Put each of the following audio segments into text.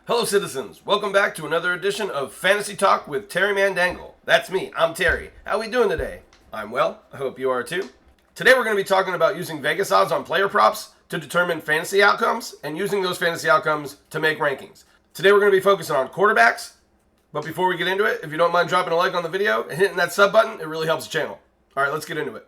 Hello, citizens. Welcome back to another edition of Fantasy Talk with Terry Mandangle. That's me. I'm Terry. How we doing today? I'm well. I hope you are too. Today we're going to be talking about using Vegas odds on player props to determine fantasy outcomes and using those fantasy outcomes to make rankings. Today we're going to be focusing on quarterbacks. But before we get into it, if you don't mind dropping a like on the video and hitting that sub button, it really helps the channel. All right, let's get into it.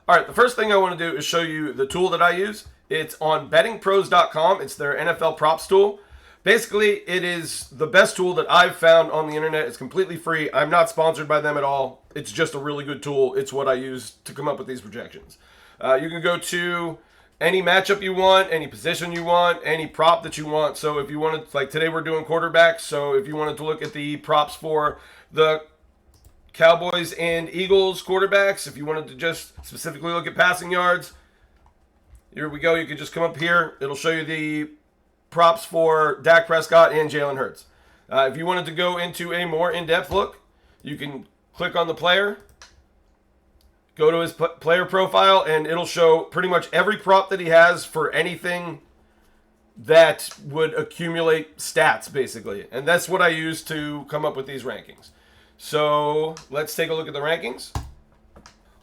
All right, the first thing I want to do is show you the tool that I use. It's on bettingpros.com. It's their NFL props tool. Basically, it is the best tool that I've found on the internet. It's completely free. I'm not sponsored by them at all. It's just a really good tool. It's what I use to come up with these projections. You can go to any matchup you want, any position you want, any prop that you want. So if you wanted, like today we're doing quarterbacks. So if you wanted to look at the props for the Cowboys and Eagles quarterbacks, if you wanted to just specifically look at passing yards, here we go. You can just come up here. It'll show you the props for Dak Prescott and Jalen Hurts. If you wanted to go into a more in-depth look, you can click on the player, go to his player profile, and it'll show pretty much every prop that he has for anything that would accumulate stats, basically. And that's what I use to come up with these rankings. So let's take a look at the rankings.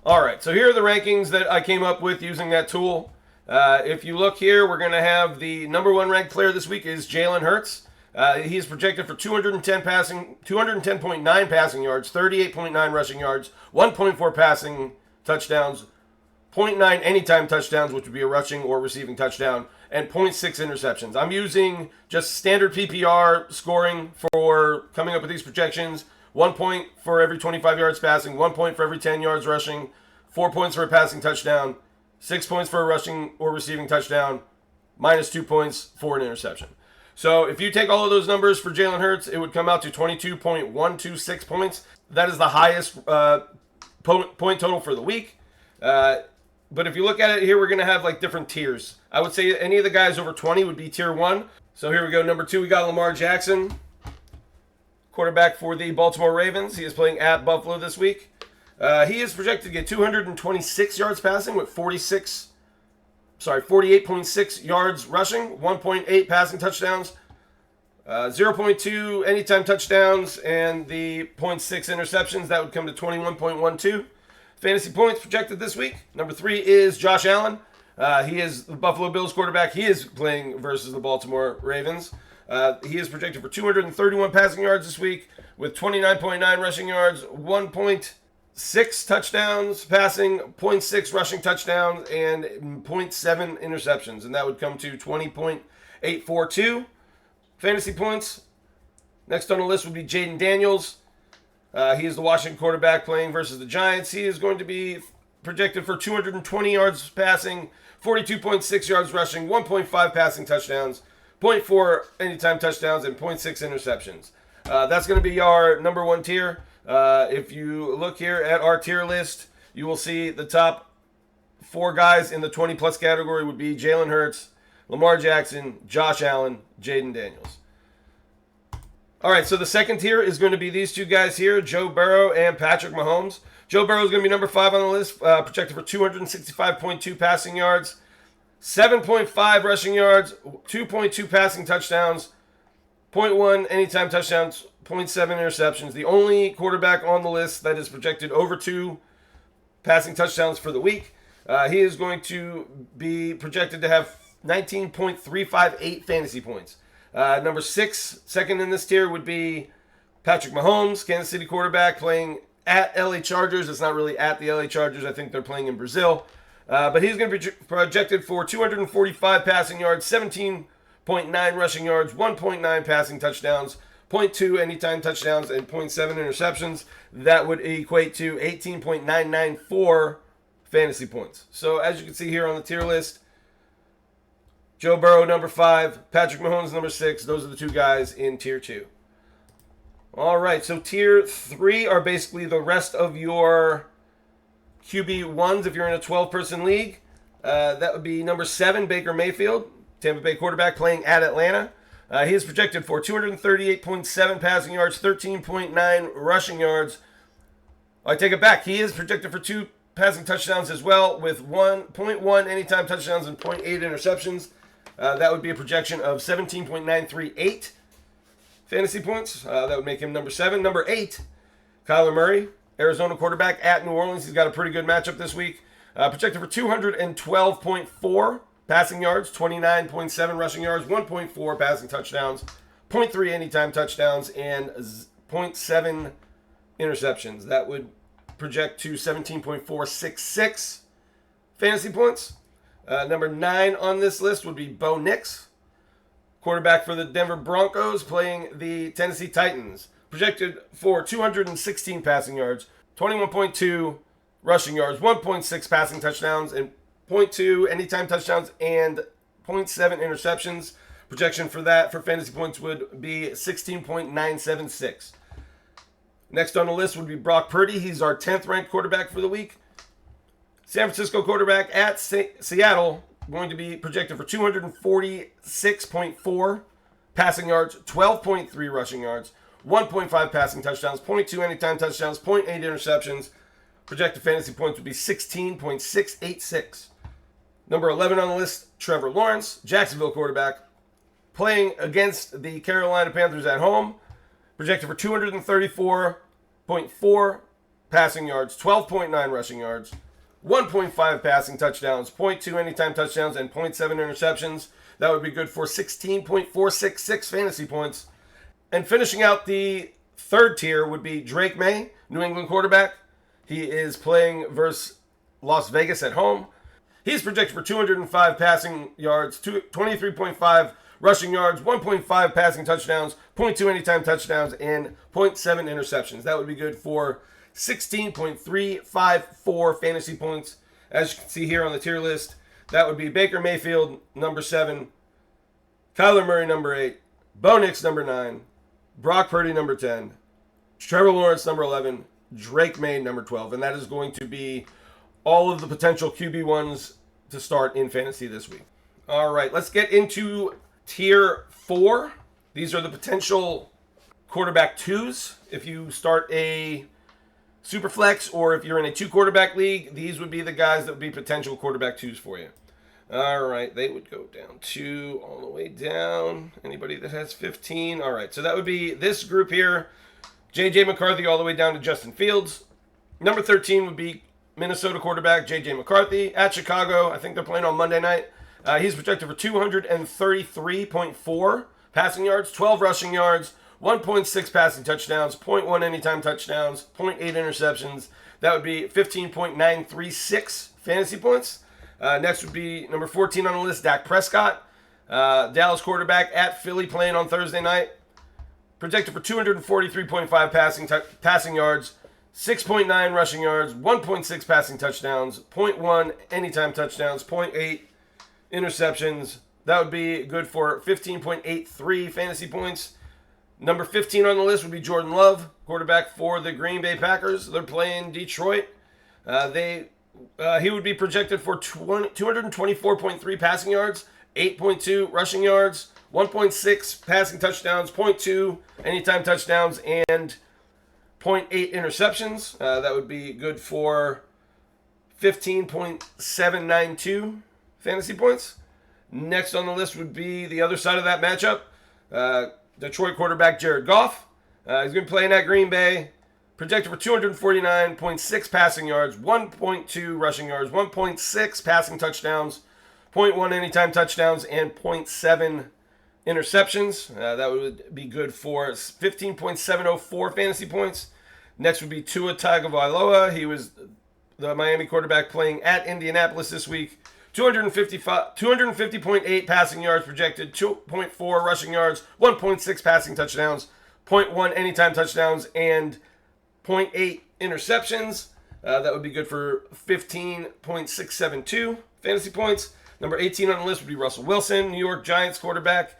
All right, so here are the rankings that I came up with using that tool. If you look here, we're going to have the number one ranked player this week is Jalen Hurts. He is projected for 210.9 passing yards, 38.9 rushing yards, 1.4 passing touchdowns, 0.9 anytime touchdowns, which would be a rushing or receiving touchdown, and 0.6 interceptions. I'm using just standard PPR scoring for coming up with these projections. 1 point for every 25 yards passing, 1 point for every 10 yards rushing, 4 points for a passing touchdown, 6 points for a rushing or receiving touchdown, minus 2 points for an interception. So if you take all of those numbers for Jalen Hurts, it would come out to 22.126 points. That is the highest point total for the week. But if you look at it here, we're going to have like different tiers. I would say any of the guys over 20 would be tier 1. So here we go. Number 2, we got Lamar Jackson, quarterback for the Baltimore Ravens. He is playing at Buffalo this week. He is projected to get 226 yards passing with 48.6 yards rushing, 1.8 passing touchdowns, 0.2 anytime touchdowns, and the 0.6 interceptions. That would come to 21.12. Fantasy points projected this week. Number 3 is Josh Allen. He is the Buffalo Bills quarterback. He is playing versus the Baltimore Ravens. He is projected for 231 passing yards this week with 29.9 rushing yards, 1.6 touchdowns passing, 0.6 rushing touchdowns, and 0.7 interceptions. And that would come to 20.842 fantasy points. Next on the list would be Jayden Daniels. He is the Washington quarterback playing versus the Giants. He is going to be projected for 220 yards passing, 42.6 yards rushing, 1.5 passing touchdowns, 0.4 anytime touchdowns, and 0.6 interceptions. That's going to be our number 1 tier. If you look here at our tier list, you will see the top 4 guys in the 20-plus category would be Jalen Hurts, Lamar Jackson, Josh Allen, Jayden Daniels. All right, so the second tier is going to be these 2 guys here, Joe Burrow and Patrick Mahomes. Joe Burrow is going to be number 5 on the list, projected for 265.2 passing yards, 7.5 rushing yards, 2.2 passing touchdowns, 0.1 anytime touchdowns, 0.7 interceptions. The only quarterback on the list that is projected over 2 passing touchdowns for the week. He is going to be projected to have 19.358 fantasy points. Number 6, second in this tier, would be Patrick Mahomes, Kansas City quarterback, playing at LA Chargers. It's not really at the LA Chargers. I think they're playing in Brazil. But he's going to be projected for 245 passing yards, 17.9 rushing yards, 1.9 passing touchdowns, 0.2 anytime touchdowns, and 0.7 interceptions. That would equate to 18.994 fantasy points. So as you can see here on the tier list, Joe Burrow, number 5, Patrick Mahomes, number 6. Those are the 2 guys in tier 2. All right, so tier 3 are basically the rest of your QB1s if you're in a 12-person league. That would be number 7, Baker Mayfield, Tampa Bay quarterback playing at Atlanta. He is projected for 238.7 passing yards, 13.9 rushing yards. I take it back. He is projected for 2 passing touchdowns as well, with 1.1 anytime touchdowns and 0.8 interceptions. That would be a projection of 17.938. fantasy points. That would make him number 7. Number 8, Kyler Murray, Arizona quarterback at New Orleans. He's got a pretty good matchup this week. Projected for 212.4 passing yards, 29.7 rushing yards, 1.4 passing touchdowns, 0.3 anytime touchdowns, and 0.7 interceptions. That would project to 17.466 fantasy points. Number 9 on this list would be Bo Nix, quarterback for the Denver Broncos, playing the Tennessee Titans. Projected for 216 passing yards, 21.2 rushing yards, 1.6 passing touchdowns, and 0.2 anytime touchdowns, and 0.7 interceptions. Projection for that for fantasy points would be 16.976. Next on the list would be Brock Purdy. He's our 10th ranked quarterback for the week. San Francisco quarterback at Seattle, going to be projected for 246.4 passing yards, 12.3 rushing yards, 1.5 passing touchdowns, 0.2 anytime touchdowns, 0.8 interceptions. Projected fantasy points would be 16.686. Number 11 on the list, Trevor Lawrence, Jacksonville quarterback, playing against the Carolina Panthers at home. Projected for 234.4 passing yards, 12.9 rushing yards, 1.5 passing touchdowns, 0.2 anytime touchdowns, and 0.7 interceptions. That would be good for 16.466 fantasy points. And finishing out the third tier would be Drake May, New England quarterback. He is playing versus Las Vegas at home. He's projected for 205 passing yards, 23.5 rushing yards, 1.5 passing touchdowns, 0.2 anytime touchdowns, and 0.7 interceptions. That would be good for 16.354 fantasy points. As you can see here on the tier list, that would be Baker Mayfield, number 7, Kyler Murray, number 8, Bo Nix, number 9, Brock Purdy, number 10, Trevor Lawrence, number 11, Drake May, number 12. And that is going to be all of the potential QB1s to start in fantasy this week. All right, let's get into tier 4. These are the potential quarterback 2s. If you start a super flex or if you're in a 2-quarterback league, these would be the guys that would be potential quarterback 2s for you. All right, they would go down to all the way down. Anybody that has 15. All right, so that would be this group here. J.J. McCarthy all the way down to Justin Fields. Number 13 would be Minnesota quarterback J.J. McCarthy at Chicago. I think they're playing on Monday night. He's projected for 233.4 passing yards, 12 rushing yards, 1.6 passing touchdowns, 0.1 anytime touchdowns, 0.8 interceptions. That would be 15.936 fantasy points. Next would be number 14 on the list, Dak Prescott. Dallas quarterback at Philly, playing on Thursday night. Projected for 243.5 passing yards, 6.9 rushing yards, 1.6 passing touchdowns, 0.1 anytime touchdowns, 0.8 interceptions. That would be good for 15.83 fantasy points. Number 15 on the list would be Jordan Love, quarterback for the Green Bay Packers. They're playing Detroit. He would be projected for 224.3 passing yards, 8.2 rushing yards, 1.6 passing touchdowns, 0.2 anytime touchdowns, and 0.8 interceptions. That would be good for 15.792 fantasy points. Next on the list would be the other side of that matchup. Detroit quarterback Jared Goff. He's going to be playing at Green Bay. Projected for 249.6 passing yards, 1.2 rushing yards, 1.6 passing touchdowns, 0.1 anytime touchdowns, and 0.7 interceptions. That would be good for 15.704 fantasy points. Next would be Tua Tagovailoa. He was the Miami quarterback playing at Indianapolis this week. 250.8 passing yards projected, 2.4 rushing yards, 1.6 passing touchdowns, 0.1 anytime touchdowns, and 0.8 interceptions. That would be good for 15.672 fantasy points. Number 18 on the list would be Russell Wilson, New York Giants quarterback.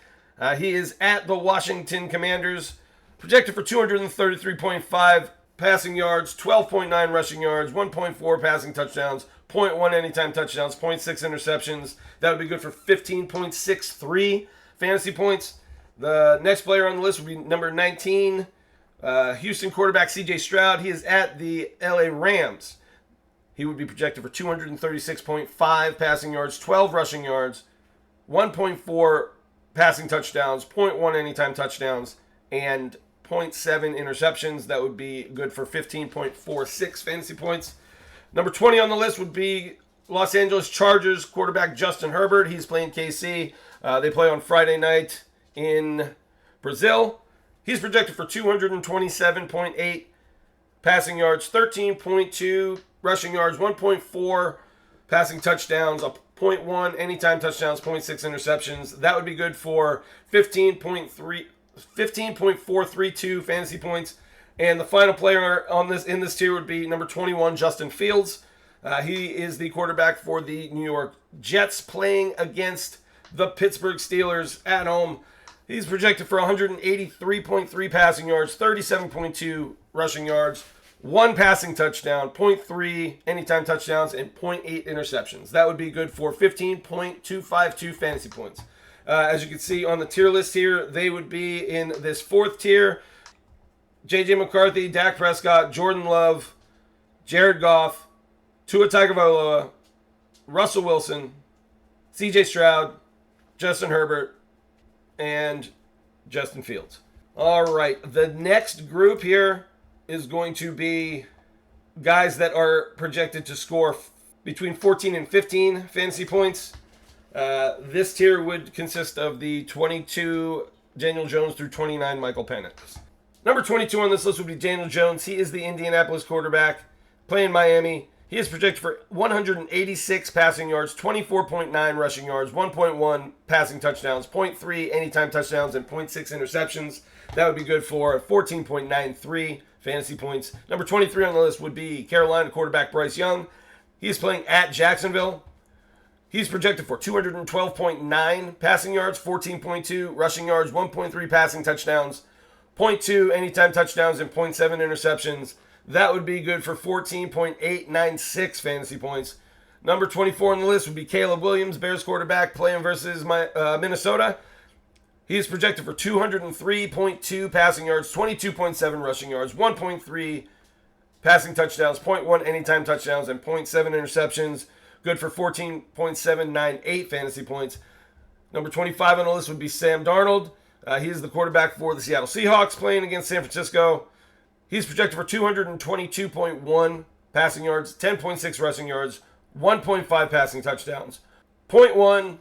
He is at the Washington Commanders. Projected for 233.5 passing yards, 12.9 rushing yards, 1.4 passing touchdowns, 0.1 anytime touchdowns, 0.6 interceptions. That would be good for 15.63 fantasy points. The next player on the list would be number 19, Houston quarterback C.J. Stroud. He is at the L.A. Rams. He would be projected for 236.5 passing yards, 12 rushing yards, 1.4 passing touchdowns, 0.1 anytime touchdowns, and 0.7 interceptions. That would be good for 15.46 fantasy points. Number 20 on the list would be Los Angeles Chargers quarterback Justin Herbert. He's playing KC. They play on Friday night in Brazil. He's projected for 227.8 passing yards, 13.2 rushing yards, 1.4 passing touchdowns, a 0.1 anytime touchdowns, 0.6 interceptions. That would be good for 15.432 fantasy points. And the final player on this in this tier would be number 21, Justin Fields. He is the quarterback for the New York Jets, playing against the Pittsburgh Steelers at home. He's projected for 183.3 passing yards, 37.2 rushing yards, 1 passing touchdown, 0.3 anytime touchdowns, and 0.8 interceptions. That would be good for 15.252 fantasy points. As you can see on the tier list here, they would be in this fourth tier: J.J. McCarthy, Dak Prescott, Jordan Love, Jared Goff, Tua Tagovailoa, Russell Wilson, C.J. Stroud, Justin Herbert, and Justin Fields. All right, the next group here is going to be guys that are projected to score between 14 and 15 fantasy points. This tier would consist of the 22 Daniel Jones through 29 Michael Penix. Number 22 on this list would be Daniel Jones. He is the Indianapolis quarterback, playing Miami. He is projected for 186 passing yards, 24.9 rushing yards, 1.1 passing touchdowns, 0.3 anytime touchdowns, and 0.6 interceptions. That would be good for 14.93 fantasy points. Number 23 on the list would be Carolina quarterback Bryce Young. He is playing at Jacksonville. He's projected for 212.9 passing yards, 14.2 rushing yards, 1.3 passing touchdowns, 0.2 anytime touchdowns, and 0.7 interceptions. That would be good for 14.896 fantasy points. Number 24 on the list would be Caleb Williams, Bears quarterback, playing versus Minnesota. He is projected for 203.2 passing yards, 22.7 rushing yards, 1.3 passing touchdowns, 0.1 anytime touchdowns, and 0.7 interceptions. Good for 14.798 fantasy points. Number 25 on the list would be Sam Darnold. He is the quarterback for the Seattle Seahawks, playing against San Francisco. He's projected for 222.1 passing yards, 10.6 rushing yards, 1.5 passing touchdowns, 0.1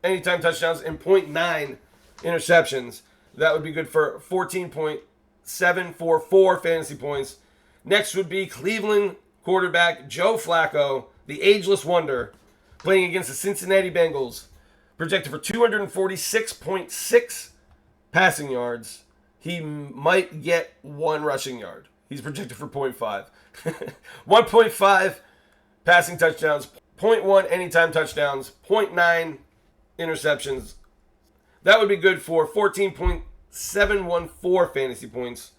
anytime touchdowns, and 0.9 interceptions. That would be good for 14.744 fantasy points. Next would be Cleveland quarterback Joe Flacco, the ageless wonder, playing against the Cincinnati Bengals, projected for 246.6 passing yards. He might get 1 rushing yard. He's projected for 0.5. 1.5 passing touchdowns, 0.1 anytime touchdowns, 0.9 interceptions. That would be good for 14.714 fantasy points.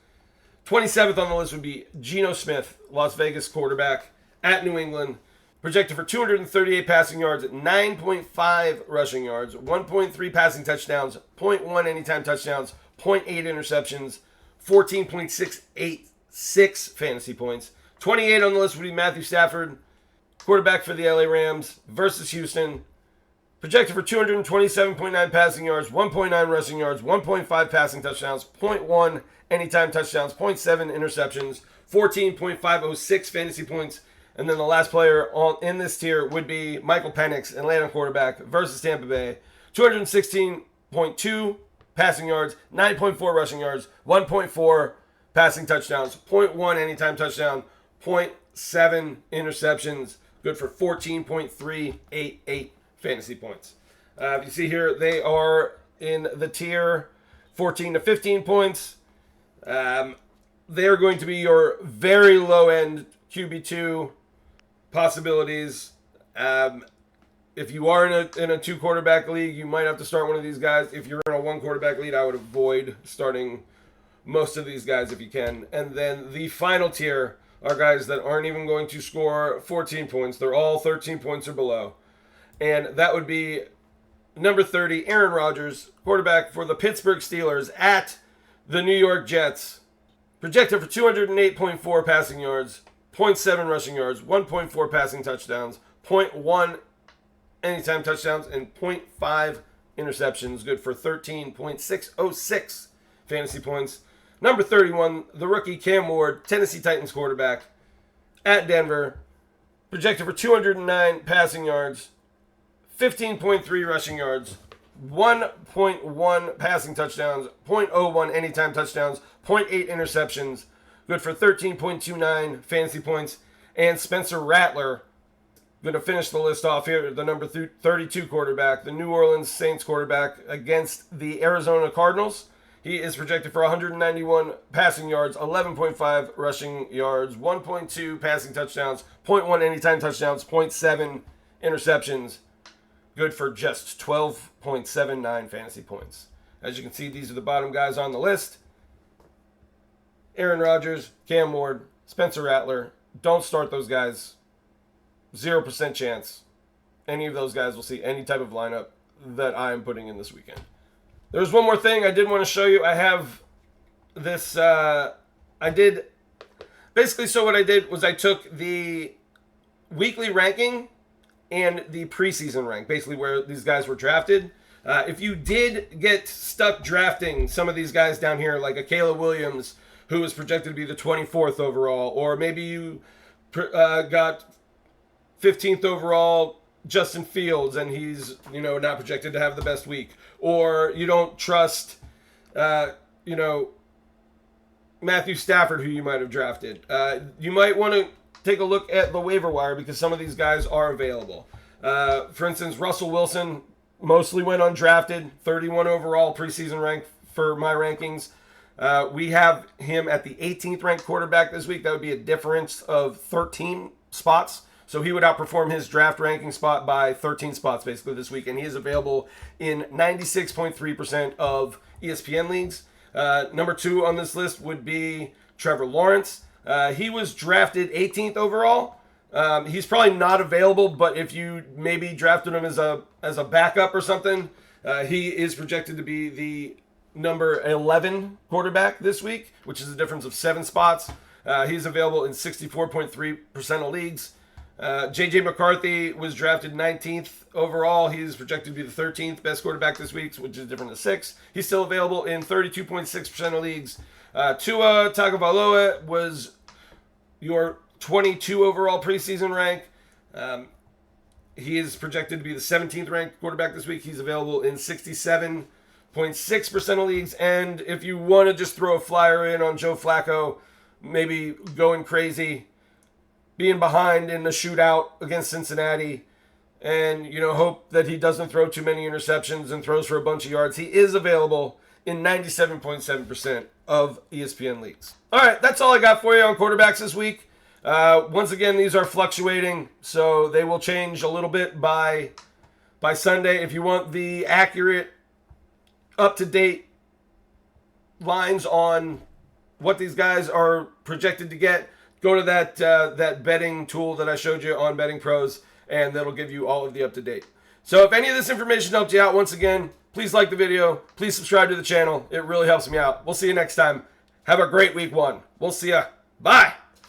27th on the list would be Geno Smith, Las Vegas quarterback at New England, projected for 238 passing yards, 9.5 rushing yards, 1.3 passing touchdowns, 0.1 anytime touchdowns, 0.8 interceptions, 14.686 fantasy points. 28 on the list would be Matthew Stafford, quarterback for the LA Rams versus Houston. Projected for 227.9 passing yards, 1.9 rushing yards, 1.5 passing touchdowns, 0.1 anytime touchdowns, 0.7 interceptions, 14.506 fantasy points. And then the last player in this tier would be Michael Penix, Atlanta quarterback versus Tampa Bay. 216.2 passing yards, 9.4 rushing yards, 1.4 passing touchdowns, 0.1 anytime touchdown, 0.7 interceptions. Good for 14.388 fantasy points. You see here, they are in the tier 14 to 15 points. They are going to be your very low-end QB2 possibilities. If you are in a 2-quarterback league, you might have to start one of these guys. If you're in a 1-quarterback league, I would avoid starting most of these guys if you can. And then the final tier are guys that aren't even going to score 14 points. They're all 13 points or below. And that would be number 30, Aaron Rodgers, quarterback for the Pittsburgh Steelers at the New York Jets. Projected for 208.4 passing yards, 0.7 rushing yards, 1.4 passing touchdowns, 0.1 anytime touchdowns, and 0.5 interceptions. Good for 13.606 fantasy points. Number 31, the rookie Cam Ward, Tennessee Titans quarterback, at Denver, projected for 209 passing yards, 15.3 rushing yards, 1.1 passing touchdowns, 0.01 anytime touchdowns, 0.8 interceptions, good for 13.29 fantasy points. And Spencer Rattler, going to finish the list off here, the number 32 quarterback, the New Orleans Saints quarterback against the Arizona Cardinals. He is projected for 191 passing yards, 11.5 rushing yards, 1.2 passing touchdowns, 0.1 anytime touchdowns, 0.7 interceptions. Good for just 12.79 fantasy points. As you can see, these are the bottom guys on the list. Aaron Rodgers, Cam Ward, Spencer Rattler. Don't start those guys. 0% chance any of those guys will see any type of lineup that I am putting in this weekend. There's one more thing I did want to show you. I have this, so what I did was I took the weekly ranking and the preseason rank, basically where these guys were drafted. If you did get stuck drafting some of these guys down here, like a Caleb Williams, who was projected to be the 24th overall, or maybe you got 15th overall Justin Fields, and he's, not projected to have the best week. Or you don't trust, Matthew Stafford, who you might have drafted. You might want to take a look at the waiver wire because some of these guys are available. For instance, Russell Wilson mostly went undrafted, 31 overall preseason rank for my rankings. We have him at the 18th ranked quarterback this week. That would be a difference of 13 spots. So he would outperform his draft ranking spot by 13 spots basically this week. And he is available in 96.3% of ESPN leagues. Number 2 on this list would be Trevor Lawrence. He was drafted 18th overall. He's probably not available, but if you maybe drafted him as a backup or something, he is projected to be the number 11 quarterback this week, which is a difference of 7 spots. He's available in 64.3% of leagues. J.J. McCarthy was drafted 19th overall. He's projected to be the 13th best quarterback this week, which is different than 6. He's still available in 32.6% of leagues. Tua Tagovailoa was your 22 overall preseason rank. He is projected to be the 17th ranked quarterback this week. He's available in 67.6% of leagues. And if you want to just throw a flyer in on Joe Flacco, maybe going crazy, being behind in the shootout against Cincinnati, and hope that he doesn't throw too many interceptions and throws for a bunch of yards, he is available in 97.7% of ESPN leagues. All right, that's all I got for you on quarterbacks this week. Once again, these are fluctuating, so they will change a little bit by Sunday. If you want the accurate, up-to-date lines on what these guys are projected to get, go to that betting tool that I showed you on Betting Pros, and that'll give you all of the up-to-date. So if any of this information helped you out, once again, please like the video. Please subscribe to the channel. It really helps me out. We'll see you next time. Have a great week 1. We'll see ya. Bye.